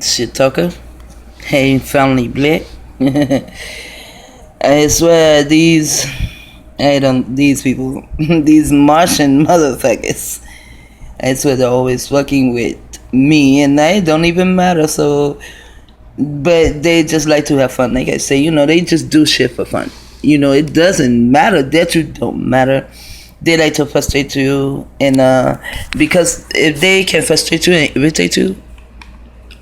Shit talker. Hey, family black. I swear these people, these Martian motherfuckers, I swear they're always fucking with me and I don't even matter, so, but they just like to have fun. Like I say, they just do shit for fun. It doesn't matter that you don't matter. They like to frustrate you, and because if they can frustrate you and irritate you,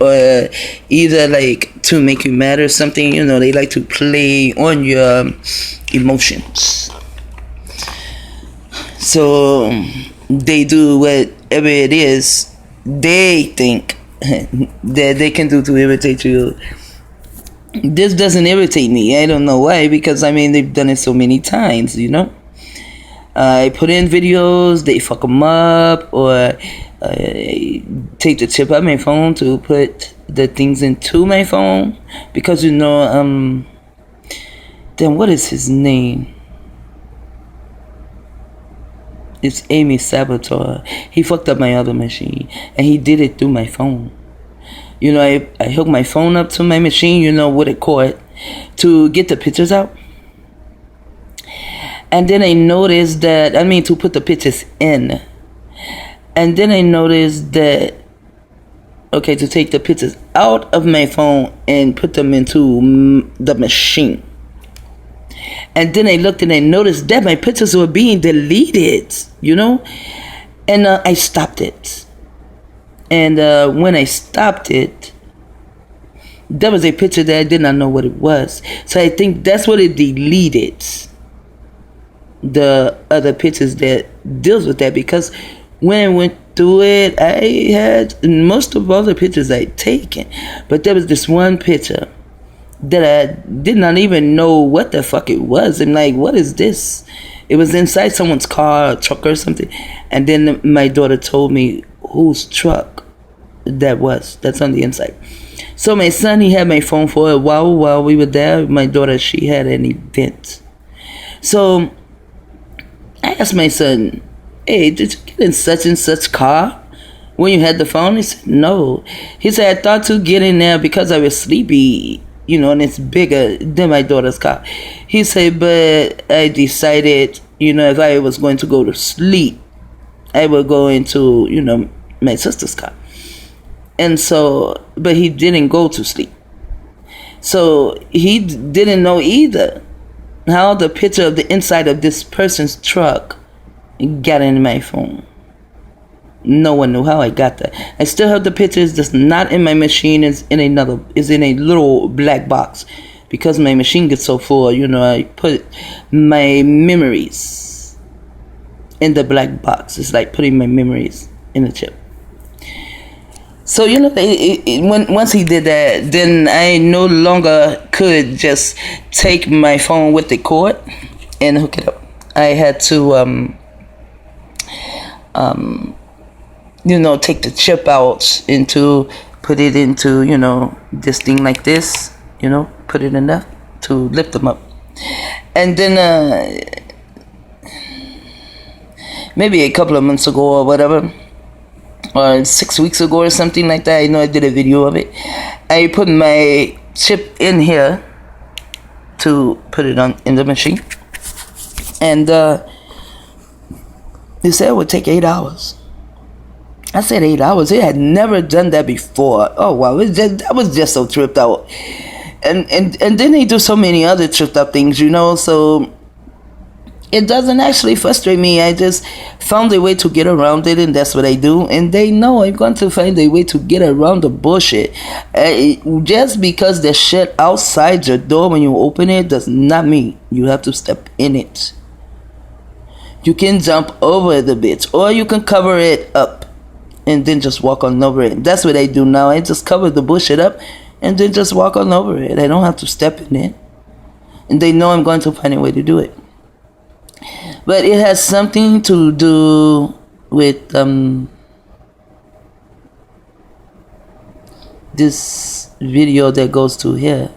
or either like to make you mad or something, they like to play on your emotions. So they do whatever it is they think that they can do to irritate you. This doesn't irritate me. I don't know why, because they've done it so many times. I put in videos, they fuck them up, or take the chip out of my phone to put the things into my phone, because then what is his name? It's Amy Saboteur. He fucked up my other machine, and he did it through my phone. I hooked my phone up to my machine, with a cord, to get the pictures out. And then I noticed that, to put the pictures in. And then I noticed that, to take the pictures out of my phone and put them into the machine. And then I looked and I noticed that my pictures were being deleted, And I stopped it. And when I stopped it, there was a picture that I did not know what it was. So I think that's what it deleted. The other pictures that deals with that, because when I went through it, I had most of all the pictures I'd taken, but there was this one picture that I did not even know what the fuck it was. I'm like, what is this? It was inside someone's car or truck or something, and then my daughter told me whose truck that was. That's on the inside. So my son, he had my phone for a while we were there. My daughter, she had an event. So I asked my son, hey, did you get in such and such car when you had the phone? He said, no. He said, I thought to get in there because I was sleepy, and it's bigger than my daughter's car. He said, but I decided, if I was going to go to sleep, I would go into, my sister's car. And so, but he didn't go to sleep. So he didn't know either how the picture of the inside of this person's truck got in my phone. No one knew how I got that. I still have the pictures, just not in my machine. It's in a little black box, because my machine gets so full. I put my memories in the black box. It's like putting my memories in a chip. So once he did that, then I no longer could just take my phone with the cord and hook it up. I had to take the chip out put it into, this thing like this, put it in there to lift them up. And then maybe a couple of months ago or whatever, or 6 weeks ago or something like that, I did a video of it. I put my chip in here to put it in the machine. And they said it would take 8 hours. I said 8 hours. It had never done that before. Oh wow, I was just so tripped out. And then they do so many other tripped out things, so it doesn't actually frustrate me. I just found a way to get around it, and that's what I do. And they know I'm going to find a way to get around the bullshit. Just because there's shit outside your door when you open it does not mean you have to step in it. You can jump over the bitch, or you can cover it up and then just walk on over it. That's what I do now. I just cover the bullshit up and then just walk on over it. I don't have to step in it. And they know I'm going to find a way to do it. But it has something to do with this video that goes to here.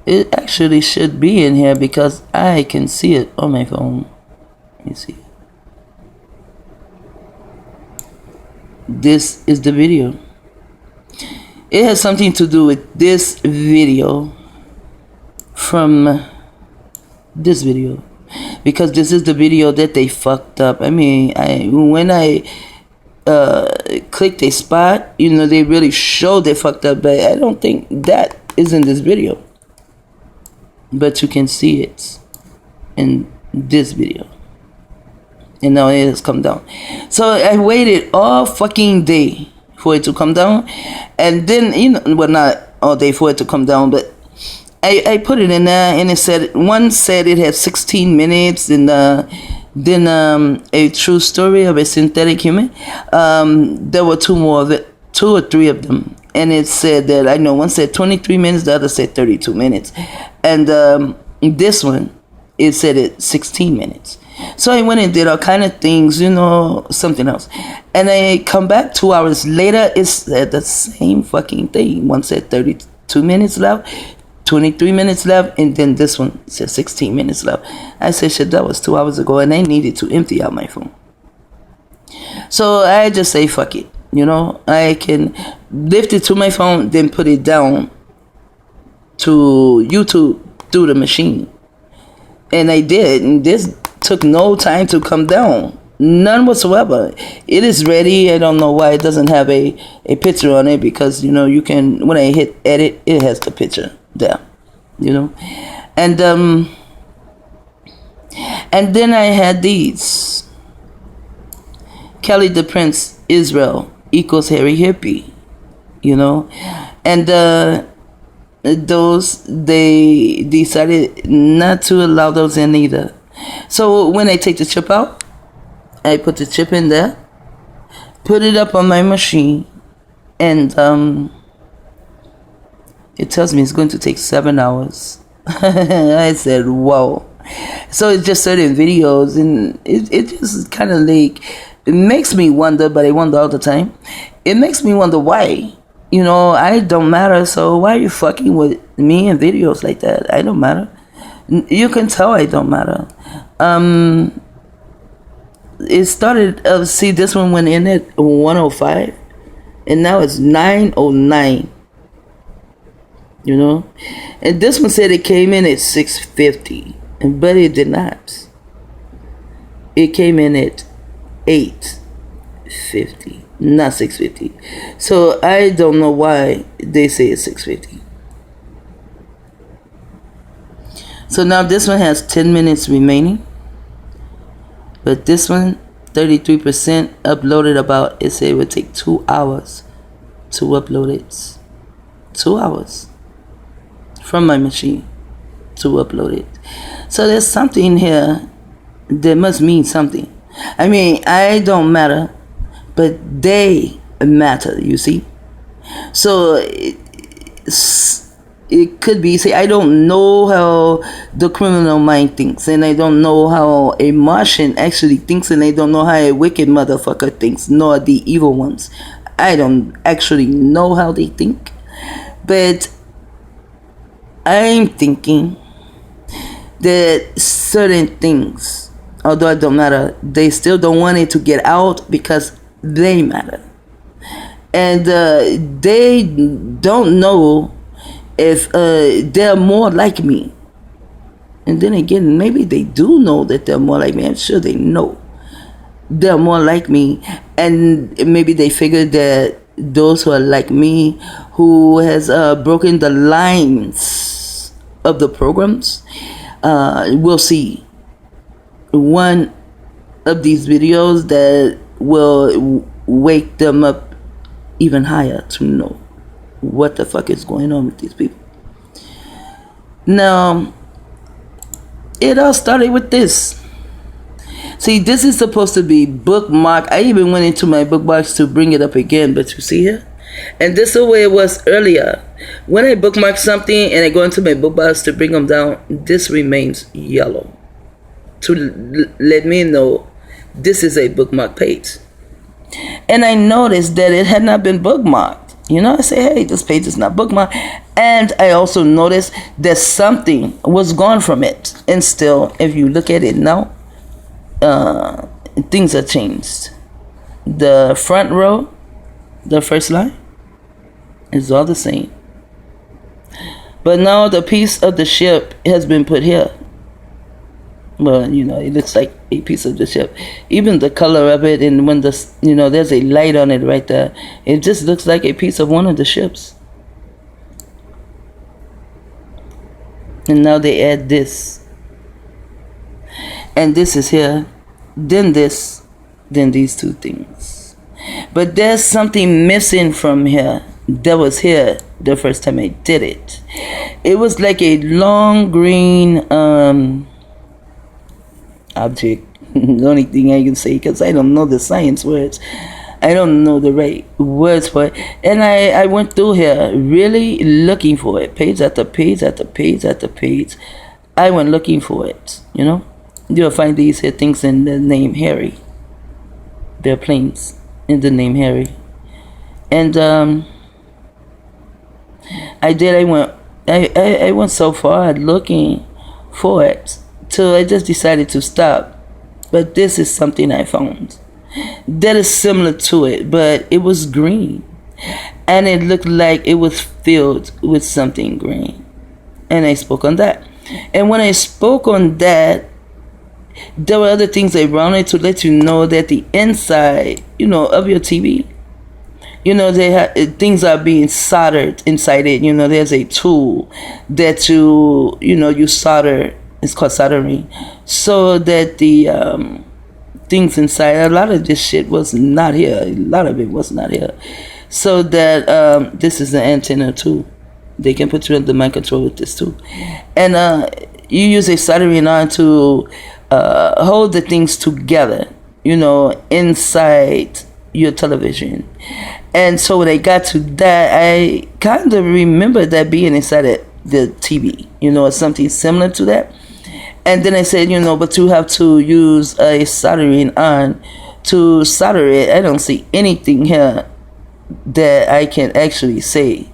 It actually should be in here because I can see it on my phone. Let me see. This is the video. It has something to do with this video from this video, because this is the video that they fucked up. I mean, when I clicked a spot, you know, they really showed they fucked up, but I don't think that is in this video. But you can see it in this video. And now it has come down. So I waited all fucking day for it to come down. And then, you know, well, not all day for it to come down, but I put it in there, and it said, one said it had 16 minutes, and then a true story of a synthetic human. There were two or three of them, and it said that, I know one said 23 minutes, the other said 32 minutes, and this one, it said it 16 minutes. So I went and did all kind of things, you know, something else, and I come back 2 hours later, it said the same fucking thing. One said 32 minutes left, 23 minutes left, and then this one said 16 minutes left. I said, shit, that was 2 hours ago, and I needed to empty out my phone. So I just say, fuck it. You know, I can lift it to my phone, then put it down to YouTube through the machine. And I did, and this took no time to come down. None whatsoever. It is ready. I don't know why it doesn't have a picture on it, because, you know, you can, when I hit edit, it has the picture there, you know. And then I had these. Kelly the Prince Israel equals Harry Hippie, you know. And those, they decided not to allow those in either. So when I take the chip out, I put the chip in there, put it up on my machine, and it tells me it's going to take 7 hours. I said, whoa. So it's just certain videos, and it just kind of like, it makes me wonder, but I wonder all the time. It makes me wonder why. You know, I don't matter, so why are you fucking with me in videos like that? I don't matter. You can tell I don't matter. It started, see, this one went in at 105, and now it's 909. You know, and this one said it came in at 650, but it did not. It came in at 850, not 650. So I don't know why they say it's 650. So now this one has 10 minutes remaining, but this one 33% uploaded about, it said it would take 2 hours to upload it. 2 hours from my machine to upload it. So there's something here that must mean something. I mean, I don't matter, but they matter, you see. So it could be, say, I don't know how the criminal mind thinks, and I don't know how a Martian actually thinks, and I don't know how a wicked motherfucker thinks, nor the evil ones. I don't actually know how they think, but I'm thinking that certain things, although it don't matter, they still don't want it to get out because they matter. And they don't know if they're more like me. And then again, maybe they do know that they're more like me. I'm sure they know they're more like me. And maybe they figured that those who are like me, who has broken the lines of the programs, will see one of these videos that will wake them up even higher to know what the fuck is going on with these people. Now, it all started with this. See, this is supposed to be bookmark. I even went into my bookmarks to bring it up again, but you see here? And this is the way it was earlier. When I bookmark something and I go into my bookmarks to bring them down, this remains yellow to let me know this is a bookmark page. And I noticed that it had not been bookmarked. You know, I say, hey, this page is not bookmarked. And I also noticed that something was gone from it. And still, if you look at it now, things are changed. The front row, the first line, It's all the same. But now the piece of the ship has been put here. Well, it looks like a piece of the ship. Even the color of it, and when there's a light on it right there, it just looks like a piece of one of the ships. And now they add this. And this is here. Then this. Then these two things. But there's something missing from here that was here the first time I did it. It was like a long green object. The only thing I can say, because I don't know the science words. I don't know the right words for it. And I went through here really looking for it. Page after page after page after page. I went looking for it, You'll find these here things in the name Harry. They're planes in the name Harry. And I went so far looking for it till I just decided to stop. But this is something I found that is similar to it, but it was green, and it looked like it was filled with something green. And I spoke on that. And when I spoke on that, there were other things around it to let you know that the inside, of your TV, they have things are being soldered inside it. There's a tool that you solder. It's called soldering, so that the things inside, a lot of this shit was not here. A lot of it was not here. So that this is the antenna too. They can put you in the mind control with this too. And you use a soldering iron to hold the things together, inside your television. And so when I got to that, I kind of remember that being inside the TV, or something similar to that. And then I said, but you have to use a soldering iron to solder it. I don't see anything here that I can actually say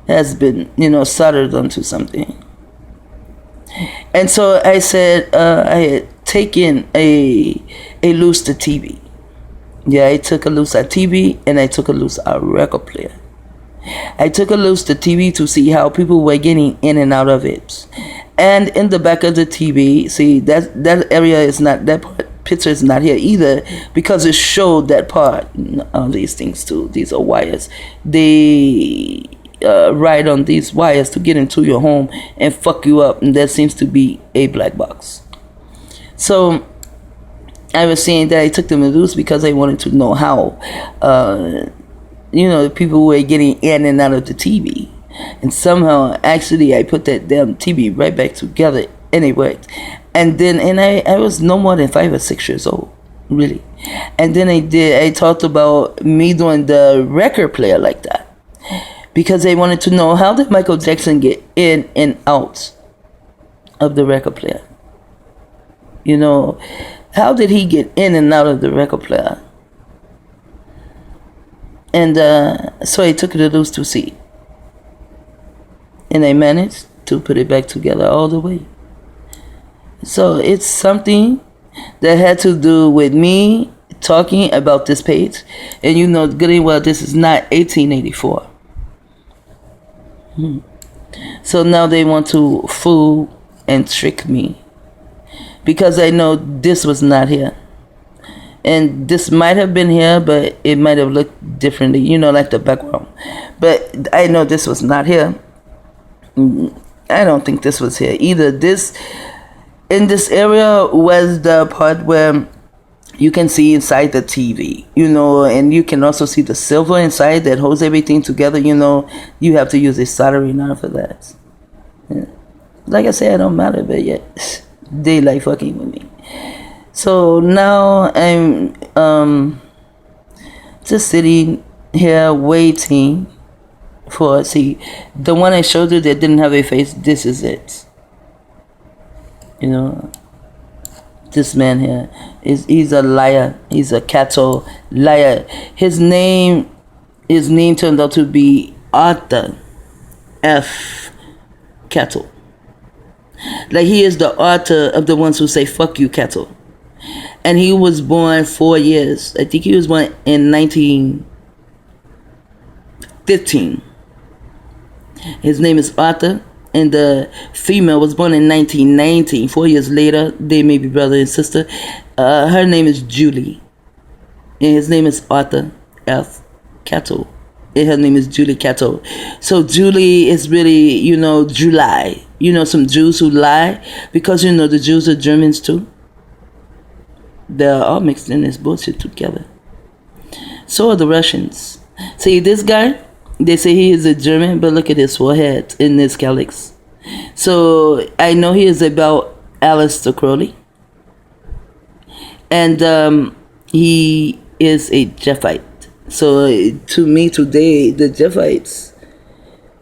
has been, soldered onto something. And so I said, I had taken a loose to TV. Yeah, I took a loose at TV, and I took a loose at record player. I took a loose to TV to see how people were getting in and out of it. And in the back of the TV, see, that area is not, that picture is not here either, because it showed that part of these things too. These are wires. They ride on these wires to get into your home and fuck you up, and that seems to be a black box. So I was saying that I took them loose because I wanted to know how people were getting in and out of the TV. And somehow, actually, I put that damn TV right back together, and it worked. And then, I was no more than 5 or 6 years old, really. And then I talked about me doing the record player like that, because I wanted to know, how did Michael Jackson get in and out of the record player? How did he get in and out of the record player? And so I took it loose to see. And I managed to put it back together all the way. So it's something that had to do with me talking about this page. And good and well, this is not 1884. So now they want to fool and trick me, because I know this was not here. And this might have been here, but it might have looked differently, like the background. But I know this was not here. I don't think this was here either. This, in this area, was the part where you can see inside the TV, and you can also see the silver inside that holds everything together. You have to use a soldering iron for that. Yeah. Like I said, I don't matter, but yet they like fucking with me. So now I'm just sitting here waiting for, see, the one I showed you that didn't have a face, this is it. This man here, he's a liar. He's a cattle liar. His name turned out to be Arthur F. Cattle. Like, he is the author of the ones who say fuck you, cattle. And he was born 4 years. I think he was born in 15. His name is Arthur, and the female was born in 1919. 4 years later, they may be brother and sister. Her name is Julie, and his name is Arthur F. Cattle. And her name is Julie Cattle. So Julie is really, July. Some Jews who lie, because the Jews are Germans too. They're all mixed in this bullshit together. So are the Russians. See, this guy, they say he is a German, but look at his forehead in this calyx. So I know he is about Aleister Crowley. And he is a Jephite. So to me today, the Japhites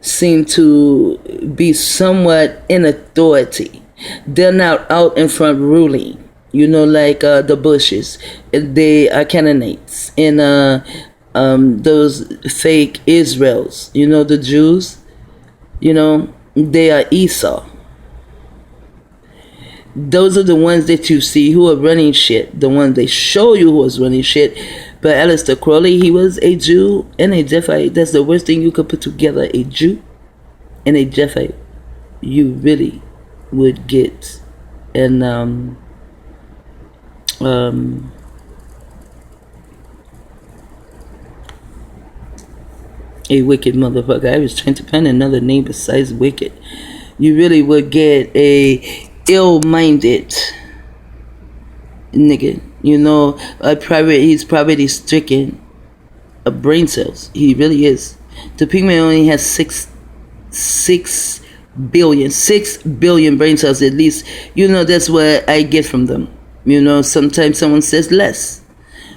seem to be somewhat in authority. They're not out in front ruling, like the Bushes. They are Canaanites and those fake Israels. The Jews, they are Esau. Those are the ones that you see who are running shit. The ones they show you who was running shit. But Aleister Crowley, he was a Jew and a Jephite. That's the worst thing you could put together, a Jew and a Jephite. You really would get an a wicked motherfucker. I was trying to find another name besides wicked. You really would get a ill-minded nigga. He's poverty stricken of brain cells. He really is. The pigment only has 6 billion brain cells at least. That's what I get from them. Sometimes someone says less.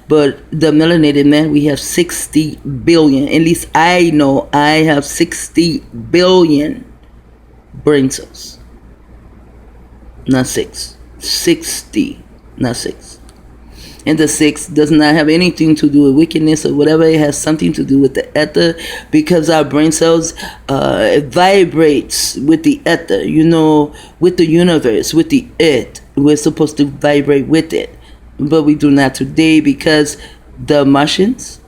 But the melanated man, we have 60 billion. At least I know I have 60 billion brain cells. Not 6. 60, not 6. And the 6 does not have anything to do with wickedness or whatever. It has something to do with the ether, because our brain cells vibrates with the ether, with the universe, with the it. We're supposed to vibrate with it. But we do not today, because the Martians,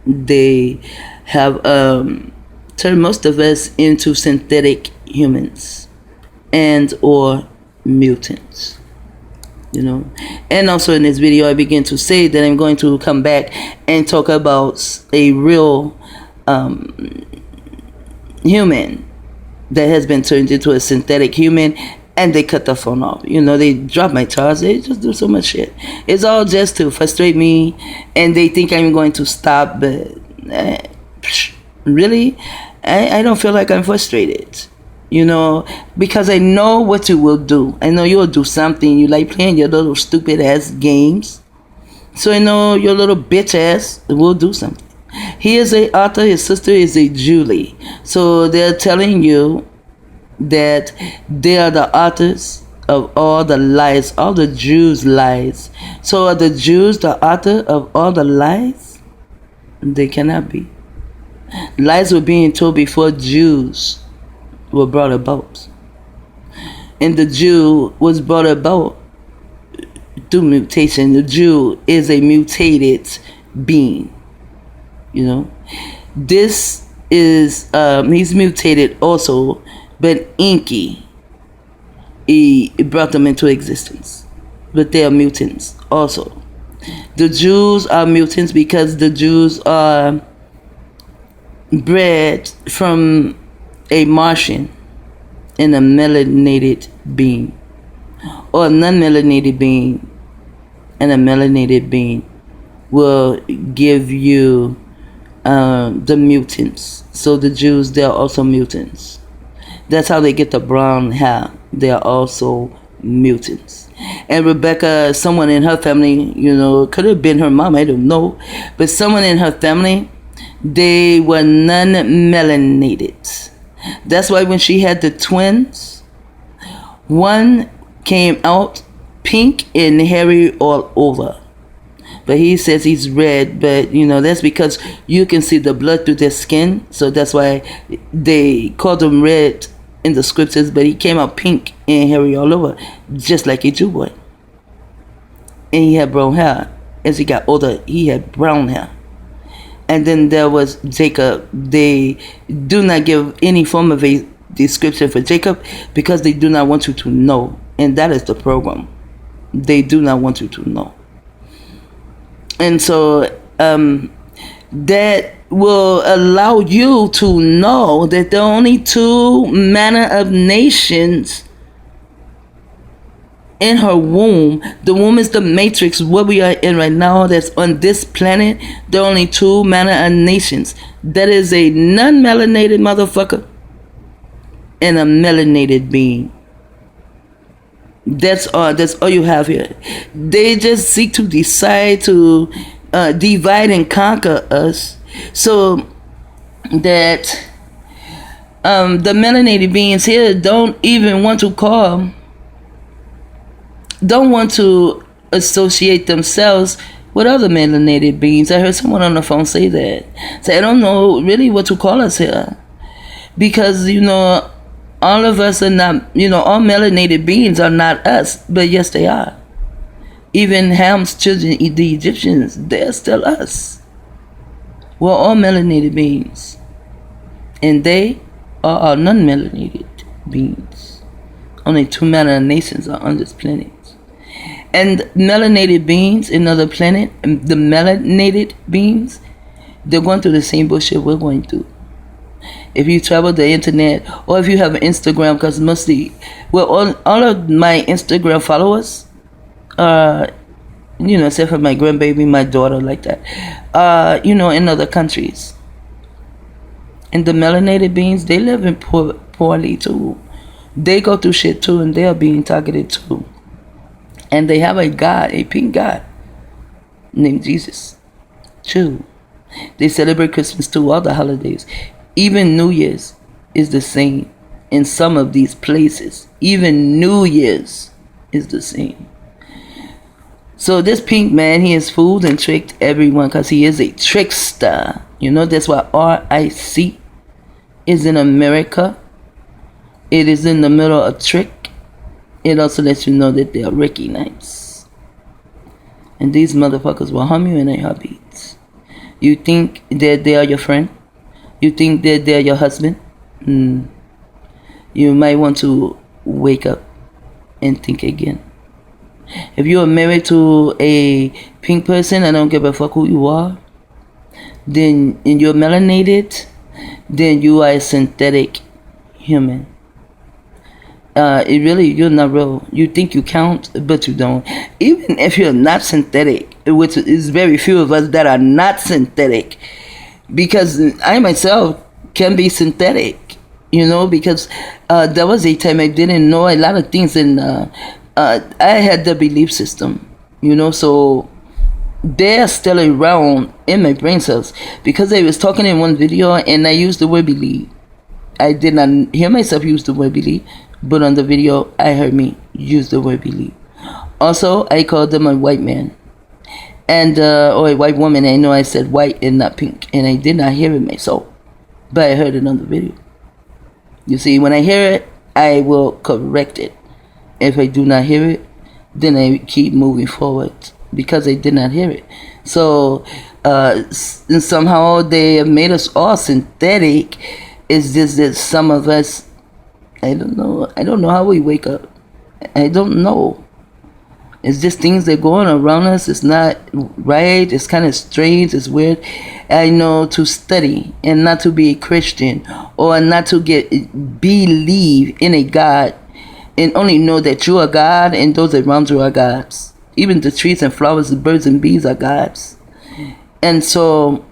they have turned most of us into synthetic humans and or mutants. And also in this video I begin to say that I'm going to come back and talk about a real human that has been turned into a synthetic human, and they cut the phone off. They drop my charge. They just do so much shit. It's all just to frustrate me, and they think I'm going to stop, but really I don't feel like I'm frustrated. Because I know what you will do. I know you will do something. You like playing your little stupid ass games. So I know your little bitch ass will do something. He is a Arthur, his sister is a Julie. So they're telling you that they are the authors of all the lies, all the Jews' lies. So are the Jews the author of all the lies? They cannot be. Lies were being told before Jews were brought about, and the Jew was brought about through mutation. The Jew is a mutated being. This is he's mutated also, but Enki, he brought them into existence, but they are mutants also. The Jews are mutants because the Jews are bred from a Martian and a melanated being, or a non-melanated being and a melanated being will give you the mutants. So the Jews, they are also mutants. That's how they get the brown hair. They are also mutants. And Rebecca, someone in her family, could have been her mom, I don't know, but someone in her family, they were non-melanated. That's why when she had the twins, one came out pink and hairy all over. But he says he's red, but that's because you can see the blood through their skin. So that's why they called him red in the scriptures, but he came out pink and hairy all over, just like a Jew boy. And he had brown hair. As he got older, he had brown hair. And then there was Jacob. They do not give any form of a description for Jacob because they do not want you to know. And that is the program. They do not want you to know. And so that will allow you to know that there are only two manner of nations in her womb. The womb is the matrix, what we are in right now, that's on this planet. There are only two manner of nations. That is a non-melanated motherfucker and a melanated being. That's all you have here. They just seek to decide to divide and conquer us, so that the melanated beings here don't want to associate themselves with other melanated beings. I heard someone on the phone say that. Say, I don't know really what to call us here, because all of us are not, all melanated beings are not us, but yes they are. Even Ham's children, the Egyptians, they're still us. We're all melanated beings, and they are all non-melanated beings. Only two manner of nations are on this planet. And melanated beings in another planet, the melanated beings, they're going through the same bullshit we're going through. If you travel the internet, or if you have an Instagram, because mostly, all of my Instagram followers, except for my grandbaby, my daughter, like that, in other countries. And the melanated beings, they live in poorly too. They go through shit too, and they are being targeted too. And they have a God, a pink God, named Jesus, too. They celebrate Christmas too, all the holidays. Even New Year's is the same in some of these places. Even New Year's is the same. So this pink man, he has fooled and tricked everyone because he is a trickster. That's why RIC is in America. It is in the middle of trick. It also lets you know that they are recognized. And these motherfuckers will harm you in a heartbeat. You think that they are your friend? You think that they're your husband? You might want to wake up and think again. If you are married to a pink person, I don't give a fuck who you are, then and you're melanated, then you are a synthetic human. You're not real. You think you count, but you don't. Even if you're not synthetic, which is very few of us that are not synthetic, because I myself can be synthetic, because there was a time I didn't know a lot of things, and I had the belief system, so they're still around in my brain cells, because I was talking in one video and I used the word believe. I did not hear myself use the word believe, but on the video I heard me use the word believe. Also, I called them a white man and or a white woman. I know I said white and not pink, and I did not hear it myself, but I heard it on the video. You see, when I hear it, I will correct it. If I do not hear it, then I keep moving forward, because I did not hear it. So somehow they have made us all synthetic. It's just that some of us, I don't know how we wake up. I don't know. It's just things that go on around us. It's not right. It's kind of strange. It's weird. I know to study and not to be a Christian, or not to believe in a God, and only know that you are God and those around you are gods. Even the trees and flowers, the birds and bees are gods. And so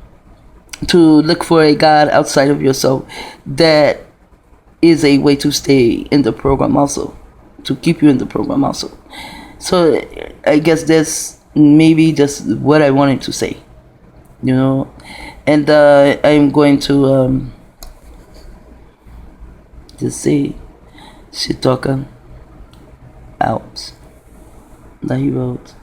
to look for a God outside of yourself, that is a way to stay in the program also, to keep you in the program also. So I guess that's maybe just what I wanted to say, and I'm going to just say shit talker out. That he wrote.